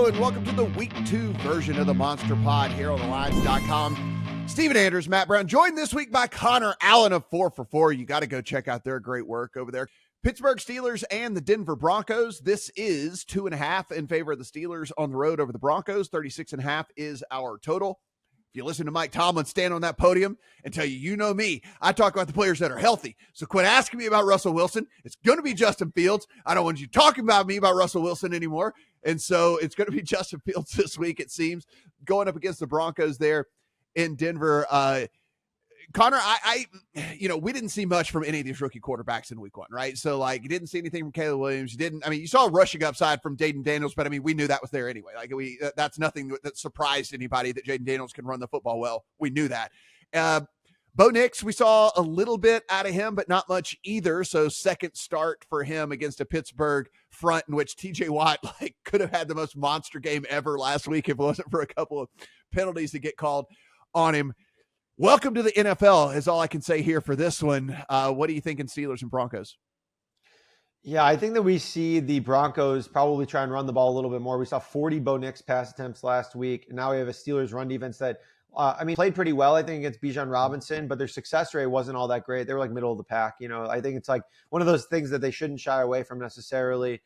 Hello, and welcome to the Week 2 version of the Monster Pod here on thelines.com. Steven Anders, Matt Brown, joined this week by Connor Allen of 4 for 4. You got to go check out their great work over there. Pittsburgh Steelers and the Denver Broncos. This is 2.5 in favor of the Steelers on the road over the Broncos. 36.5 is our total. If you listen to Mike Tomlin stand on that podium and tell you, you know me, I talk about the players that are healthy. So quit asking me about Russell Wilson. It's going to be Justin Fields. I don't want you talking about me about Russell Wilson anymore. And so it's going to be Justin Fields this week, it seems, going up against the Broncos there in Denver. Connor, we didn't see much from any of these rookie quarterbacks in week 1, right? So, you didn't see anything from Caleb Williams. You saw a rushing upside from Jaden Daniels, but, we knew that was there anyway. That's nothing that surprised anybody that Jaden Daniels can run the football well. We knew that. Bo Nix, we saw a little bit out of him, but not much either. So, second start for him against a Pittsburgh front in which TJ Watt, could have had the most monster game ever last week if it wasn't for a couple of penalties that get called on him. Welcome to the NFL is all I can say here for this one. What are you thinking, Steelers and Broncos? Yeah, I think that we see the Broncos probably try and run the ball a little bit more. We saw 40 Bo Nix pass attempts last week. And now we have a Steelers run defense that, played pretty well, I think, against Bijan Robinson, but their success rate wasn't all that great. They were middle of the pack. I think it's one of those things that they shouldn't shy away from necessarily.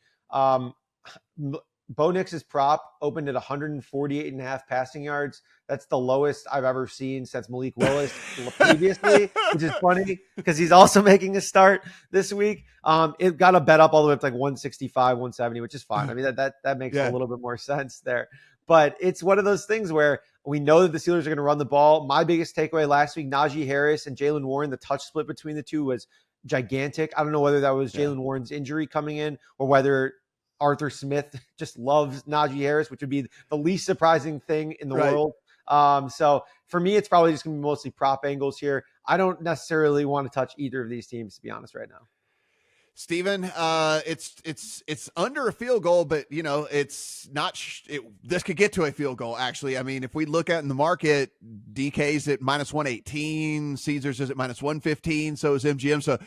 Bo Nix's prop opened at 148.5 passing yards. That's the lowest I've ever seen since Malik Willis previously, which is funny because he's also making a start this week. It got a bet up all the way up to 165, 170, which is fine. That makes a little bit more sense there. But it's one of those things where we know that the Steelers are going to run the ball. My biggest takeaway last week, Najee Harris and Jaylen Warren, the touch split between the two was gigantic. I don't know whether that was Jaylen Warren's injury coming in or whether Arthur Smith just loves Najee Harris, which would be the least surprising thing in the world. So for me, it's probably just going to be mostly prop angles here. I don't necessarily want to touch either of these teams, to be honest, right now. Steven, it's under a field goal, but it's not. This could get to a field goal. Actually, if we look at in the market, DK's at -118, Caesars is at -115, so is MGM. So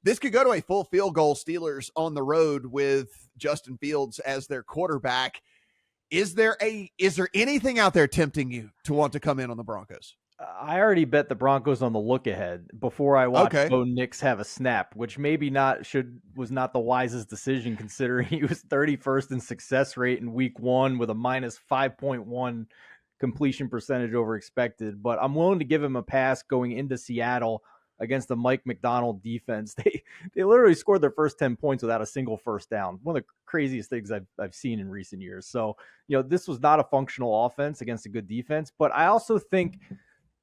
this could go to a full field goal. Steelers on the road with Justin Fields as their quarterback. Is there anything out there tempting you to want to come in on the Broncos? I already bet the Broncos on the look ahead before I watched Bo Nix have a snap, which maybe was not the wisest decision considering he was 31st in success rate in week 1 with a -5.1 completion percentage over expected. But I'm willing to give him a pass going into Seattle against the Mike McDonald defense. They literally scored their first 10 points without a single first down. One of the craziest things I've seen in recent years. So, this was not a functional offense against a good defense, but I also think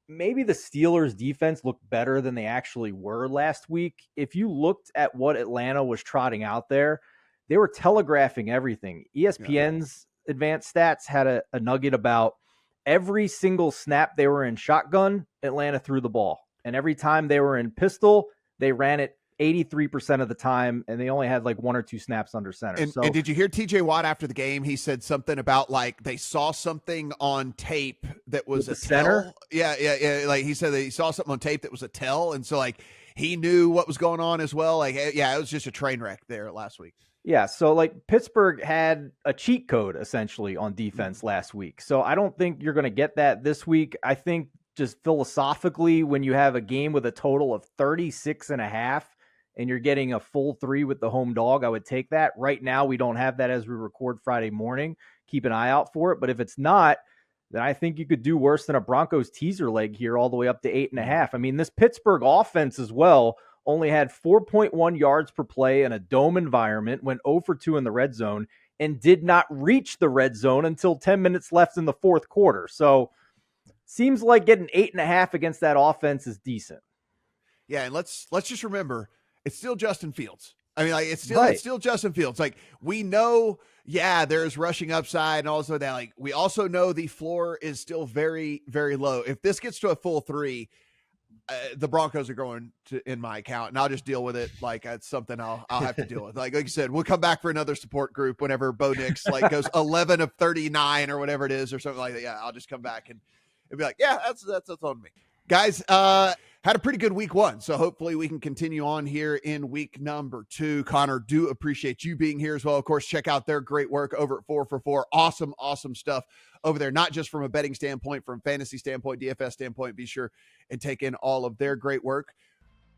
maybe the Steelers defense looked better than they actually were last week. If you looked at what Atlanta was trotting out there, they were telegraphing everything. ESPN's advanced stats had a nugget about every single snap they were in shotgun, Atlanta threw the ball. And every time they were in pistol, they ran it 83% of the time, and they only had 1 or 2 snaps under center. And did you hear TJ Watt after the game? He said something about they saw something on tape that was a center. Yeah. He said that he saw something on tape that was a tell, and so he knew what was going on as well. It was just a train wreck there last week. Yeah, so Pittsburgh had a cheat code essentially on defense last week. So I don't think you're going to get that this week. I think just philosophically, when you have a game with a total of 36.5 and you're getting a full 3 with the home dog, I would take that. Right now, we don't have that as we record Friday morning. Keep an eye out for it. But if it's not, then I think you could do worse than a Broncos teaser leg here all the way up to 8.5. This Pittsburgh offense as well only had 4.1 yards per play in a dome environment, went 0 for 2 in the red zone, and did not reach the red zone until 10 minutes left in the fourth quarter. So seems like getting 8.5 against that offense is decent. Yeah, and let's just remember, it's still Justin Fields. It's still Justin Fields. We know, there's rushing upside and also that. We also know the floor is still very, very low. If this gets to a full 3, the Broncos are going to in my account, and I'll just deal with it. It's something I'll have to deal with. Like you said, we'll come back for another support group whenever Bo Nix goes 11 of 39 or whatever it is or something like that. Yeah, I'll just come back and be like, yeah, that's on me. Guys, had a pretty good week 1. So hopefully we can continue on here in week number 2. Connor, do appreciate you being here as well. Of course, check out their great work over at 4for4. Awesome stuff over there, not just from a betting standpoint, from fantasy standpoint, DFS standpoint. Be sure and take in all of their great work.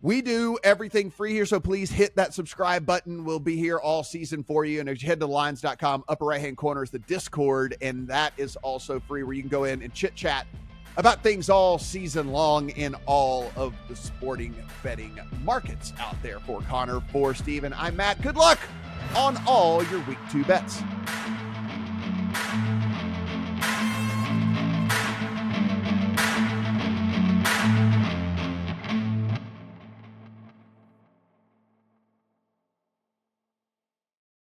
We do everything free here, so please hit that subscribe button. We'll be here all season for you. And if you head to lines.com, upper right-hand corner is the Discord, and that is also free, where you can go in and chit-chat about things all season long in all of the sporting betting markets out there. For Connor, for Steven, I'm Matt. Good luck on all your week 2 bets.